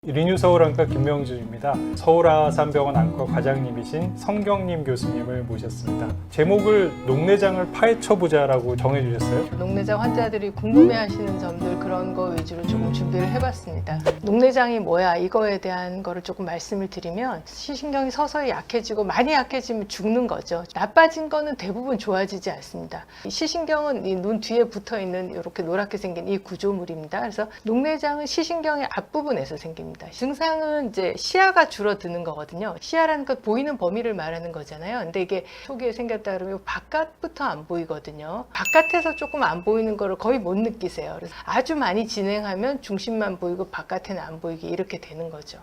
리뉴 서울안과 김명준입니다. 서울아산병원 안과 과장님이신 성경림 교수님을 모셨습니다. 제목을 녹내장을 파헤쳐보자라고 정해주셨어요. 녹내장 환자들이 궁금해하시는 점들 그런 거 위주로 조금 준비를 해봤습니다. 녹내장이 뭐야 이거에 대한 거를 조금 말씀을 드리면 시신경이 서서히 약해지고 많이 약해지면 죽는 거죠. 나빠진 거는 대부분 좋아지지 않습니다. 이 시신경은 이 눈 뒤에 붙어있는 이렇게 노랗게 생긴 이 구조물입니다. 그래서 녹내장은 시신경의 앞부분에서 생깁니다. 증상은 이제 시야가 줄어드는 거거든요. 시야라는 건 보이는 범위를 말하는 거잖아요. 근데 이게 초기에 생겼다 그러면 바깥부터 안 보이거든요. 바깥에서 조금 안 보이는 거를 거의 못 느끼세요. 그래서 아주 많이 진행하면 중심만 보이고 바깥에는 안 보이게 이렇게 되는 거죠.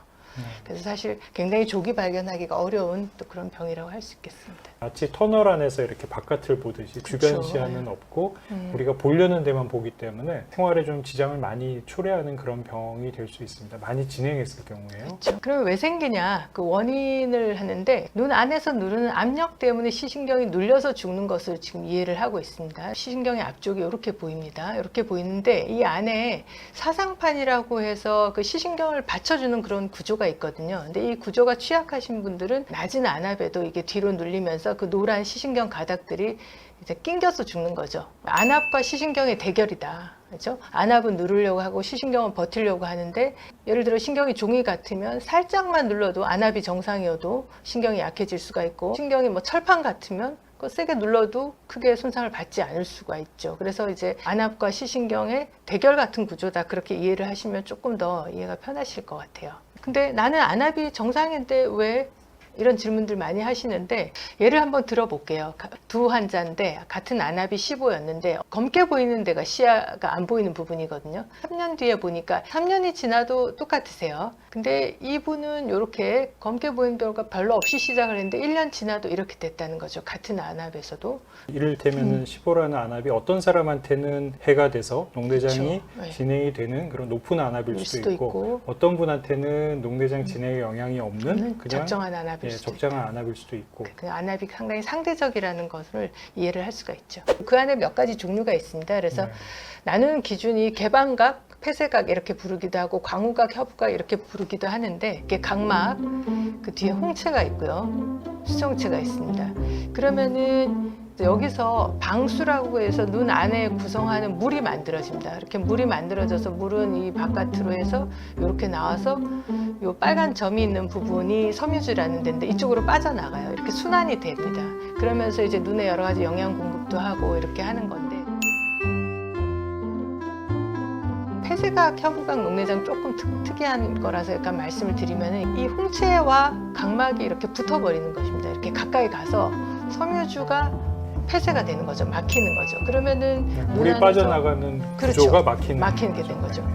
그래서 사실 굉장히 조기 발견하기가 어려운 또 그런 병이라고 할 수 있겠습니다. 마치 터널 안에서 이렇게 바깥을 보듯이 주변 시야는 없고 우리가 보려는 데만 보기 때문에 생활에 좀 지장을 많이 초래하는 그런 병이 될 수 있습니다. 많이 진행했을 경우에요. 그렇죠. 그럼 왜 생기냐? 그 원인을 하는데 눈 안에서 누르는 압력 때문에 시신경이 눌려서 죽는 것을 지금 이해를 하고 있습니다. 시신경의 앞쪽이 이렇게 보입니다. 이렇게 보이는데 이 안에 사상판이라고 해서 그 시신경을 받쳐주는 그런 구조가 있거든요. 근데 이 구조가 취약하신 분들은 낮은 안압에도 이게 뒤로 눌리면서 그 노란 시신경 가닥들이 이제 낑겨서 죽는 거죠. 안압과 시신경의 대결이다. 그렇죠? 안압은 누르려고 하고 시신경은 버티려고 하는데 예를 들어 신경이 종이 같으면 살짝만 눌러도 안압이 정상이어도 신경이 약해질 수가 있고 신경이 뭐 철판 같으면 그 세게 눌러도 크게 손상을 받지 않을 수가 있죠. 그래서 이제 안압과 시신경의 대결 같은 구조다. 그렇게 이해를 하시면 조금 더 이해가 편하실 것 같아요. 근데 나는 안압이 정상인데 왜? 이런 질문들 많이 하시는데 예를 한번 들어볼게요. 두 환자인데 같은 안압이 15였는데 검게 보이는 데가 시야가 안 보이는 부분이거든요. 3년 뒤에 보니까 3년이 지나도 똑같으세요. 근데 이분은 이렇게 검게 보이는 데가 별로 없이 시작을 했는데 1년 지나도 이렇게 됐다는 거죠. 같은 안압에서도. 이를테면 15라는 안압이 어떤 사람한테는 해가 돼서 녹내장이 그렇죠. 네. 진행이 되는 그런 높은 안압일 수도 있고 어떤 분한테는 녹내장 진행에 영향이 없는 그냥 적정한 안압일 수도 적정한 있다. 안압일 수도 있고 그 안압이 상당히 상대적이라는 것을 이해를 할 수가 있죠. 그 안에 몇 가지 종류가 있습니다. 그래서 나누는 기준이 개방각, 폐쇄각 이렇게 부르기도 하고 광우각, 협우각 이렇게 부르기도 하는데 이게 각막, 그 뒤에 홍채가 있고요. 수정체가 있습니다. 그러면은 여기서 방수라고 해서 눈 안에 구성하는 물이 만들어집니다. 이렇게 물이 만들어져서 물은 이 바깥으로 해서 이렇게 나와서 이 빨간 점이 있는 부분이 섬유주라는 데인데 이쪽으로 빠져나가요. 이렇게 순환이 됩니다. 그러면서 이제 눈에 여러 가지 영양 공급도 하고 이렇게 하는 건데 폐쇄각, 협우각, 녹내장 조금 특이한 거라서 약간 말씀을 드리면 이 홍채와 각막이 이렇게 붙어버리는 것입니다. 이렇게 가까이 가서 섬유주가 폐쇄가 되는 거죠. 막히는 거죠. 그러면은 물이 빠져나가는 구조가 막히게 된 거죠.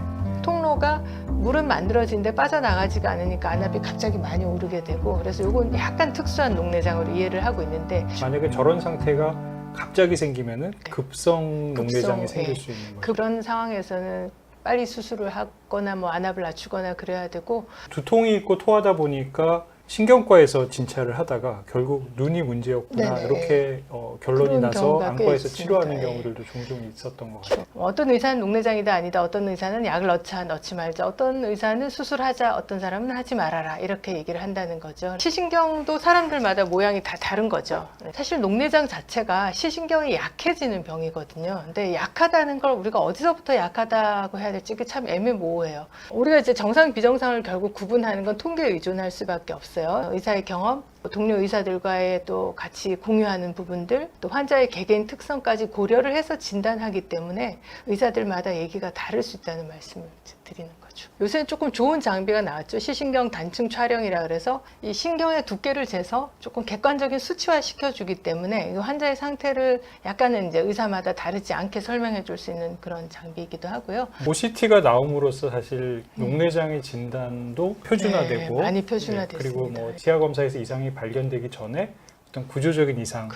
통로가 물은 만들어지는데 빠져나가지가 않으니까 안압이 갑자기 많이 오르게 되고 그래서 이건 약간 특수한 녹내장으로 이해를 하고 있는데 만약에 저런 상태가 갑자기 생기면은 급성 녹내장이 생길 수 있는 거죠. 그런 상황에서는 빨리 수술을 하거나 뭐 안압을 낮추거나 그래야 되고 두통이 있고 토하다 보니까 신경과에서 진찰을 하다가 결국 눈이 문제였구나 이렇게 결론이 나서 안과에서 치료하는 경우들도 종종 있었던 것 같아요. 어떤 의사는 녹내장이다 아니다, 어떤 의사는 약을 넣자 넣지 말자, 어떤 의사는 수술하자, 어떤 사람은 하지 말아라 이렇게 얘기를 한다는 거죠. 시신경도 사람들마다 모양이 다 다른 거죠. 사실 녹내장 자체가 시신경이 약해지는 병이거든요. 근데 약하다는 걸 우리가 어디서부터 약하다고 해야 될지 참 애매모호해요. 우리가 이제 정상 비정상을 결국 구분하는 건 통계에 의존할 수밖에 없어요. 의사의 경험, 동료 의사들과의 또 같이 공유하는 부분들, 또 환자의 개개인 특성까지 고려를 해서 진단하기 때문에 의사들마다 얘기가 다를 수 있다는 말씀을 드리는 거죠. 요새는 조금 좋은 장비가 나왔죠. 시신경 단층 촬영이라 그래서 이 신경의 두께를 재서 조금 객관적인 수치화 시켜주기 때문에 환자의 상태를 약간은 이제 의사마다 다르지 않게 설명해 줄 수 있는 그런 장비이기도 하고요. OCT가 나옴으로써 사실 녹내장의 진단도 표준화되고 많이 표준화됐습니다. 그리고 뭐 치아 검사에서 이상이 발견되기 전에 어떤 구조적인 이상을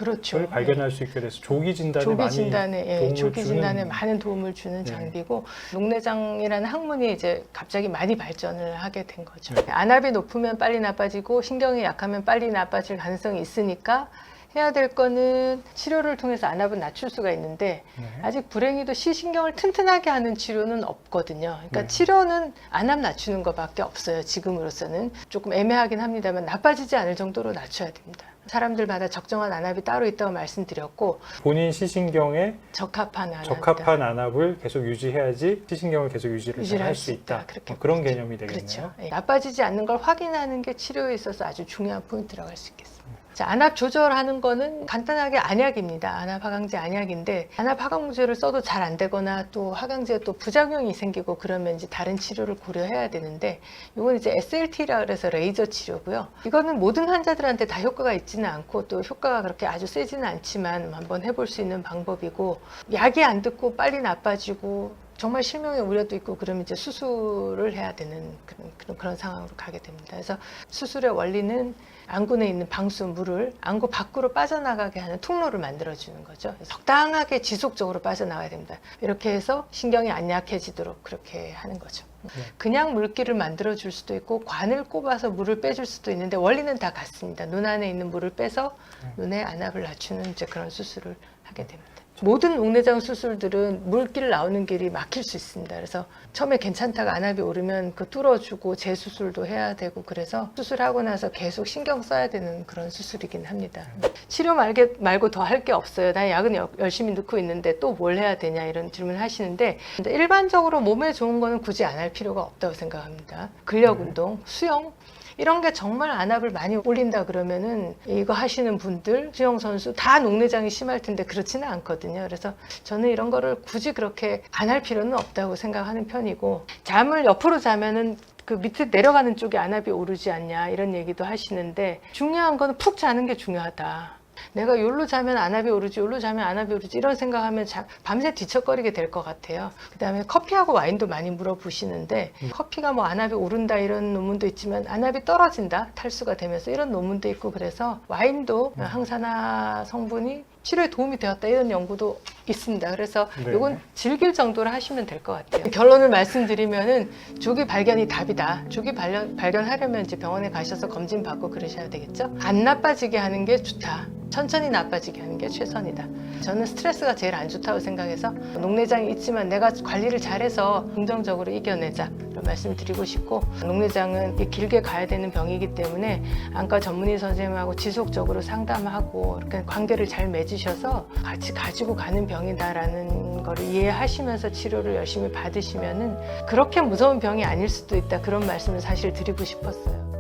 발견할 수 있게 돼서 조기 진단에 많은 도움을 주는 장비고 녹내장이라는 학문이 이제 갑자기 많이 발전을 하게 된 거죠. 안압이 높으면 빨리 나빠지고 신경이 약하면 빨리 나빠질 가능성이 있으니까 해야 될 거는 치료를 통해서 안압은 낮출 수가 있는데 네. 아직 불행히도 시신경을 튼튼하게 하는 치료는 없거든요. 그러니까 네. 치료는 안압 낮추는 것밖에 없어요. 지금으로서는 조금 애매하긴 합니다만 나빠지지 않을 정도로 낮춰야 됩니다. 사람들마다 적정한 안압이 따로 있다고 말씀드렸고 본인 시신경에 적합한 안압, 적합한 안압을 계속 유지해야지 시신경을 계속 유지를 유지를 할 할 수 수 있다. 있다. 그렇게 그런 보죠. 개념이 되겠네요. 그렇죠. 예, 나빠지지 않는 걸 확인하는 게 치료에 있어서 아주 중요한 포인트라고 할 수 있겠습니다. 자, 안압 조절하는 거는 간단하게 안약입니다. 안압 하강제 안약인데 안압 하강제를 써도 잘 안 되거나 또 하강제에 또 부작용이 생기고 그러면 이제 다른 치료를 고려해야 되는데 이건 이제 SLT라 그래서 레이저 치료고요. 이거는 모든 환자들한테 다 효과가 있지는 않고 또 효과가 그렇게 아주 세지는 않지만 한번 해볼 수 있는 방법이고 약이 안 듣고 빨리 나빠지고 정말 실명의 우려도 있고 그러면 이제 수술을 해야 되는 그런 상황으로 가게 됩니다. 그래서 수술의 원리는 안구 내에 있는 방수 물을 안구 밖으로 빠져나가게 하는 통로를 만들어주는 거죠. 적당하게 지속적으로 빠져나가야 됩니다. 이렇게 해서 신경이 안 약해지도록 그렇게 하는 거죠. 그냥 물기를 만들어줄 수도 있고 관을 꼽아서 물을 빼줄 수도 있는데 원리는 다 같습니다. 눈 안에 있는 물을 빼서 눈의 안압을 낮추는 이제 그런 수술을 하게 됩니다. 모든 녹내장 수술들은 물길 나오는 길이 막힐 수 있습니다. 그래서 처음에 괜찮다가 안압이 오르면 그 뚫어주고 재수술도 해야 되고 그래서 수술하고 나서 계속 신경 써야 되는 그런 수술이긴 합니다. 치료 말고 더 할 게 없어요. 나 약은 열심히 넣고 있는데 또 뭘 해야 되냐 이런 질문을 하시는데 일반적으로 몸에 좋은 거는 굳이 안 할 필요가 없다고 생각합니다. 근력 운동, 수영 이런 게 정말 안압을 많이 올린다 그러면은 이거 하시는 분들, 수영 선수 다 녹내장이 심할 텐데 그렇지는 않거든요. 그래서 저는 이런 거를 굳이 그렇게 안 할 필요는 없다고 생각하는 편이고 잠을 옆으로 자면은 그 밑에 내려가는 쪽에 안압이 오르지 않냐 이런 얘기도 하시는데 중요한 거는 푹 자는 게 중요하다. 내가 요로 자면 안압이 오르지, 요로 자면 안압이 오르지 이런 생각하면 밤새 뒤척거리게 될 것 같아요. 그 다음에 커피하고 와인도 많이 물어보시는데 커피가 뭐 안압이 오른다 이런 논문도 있지만 안압이 떨어진다, 탈수가 되면서 이런 논문도 있고 그래서 와인도 항산화 성분이 치료에 도움이 되었다 이런 연구도 있습니다. 그래서 네. 이건 즐길 정도로 하시면 될 것 같아요. 결론을 말씀드리면은 조기 발견이 답이다. 조기 발견하려면 이제 병원에 가셔서 검진 받고 그러셔야 되겠죠. 안 나빠지게 하는 게 좋다. 천천히 나빠지게 하는 게 최선이다. 저는 스트레스가 제일 안 좋다고 생각해서 녹내장이 있지만 내가 관리를 잘해서 긍정적으로 이겨내자 이런 말씀 드리고 싶고 녹내장은 길게 가야 되는 병이기 때문에 안과 전문의 선생님하고 지속적으로 상담하고 이렇게 관계를 잘 맺으셔서 같이 가지고 가는 병이다라는 거를 이해하시면서 치료를 열심히 받으시면은 그렇게 무서운 병이 아닐 수도 있다 그런 말씀을 사실 드리고 싶었어요.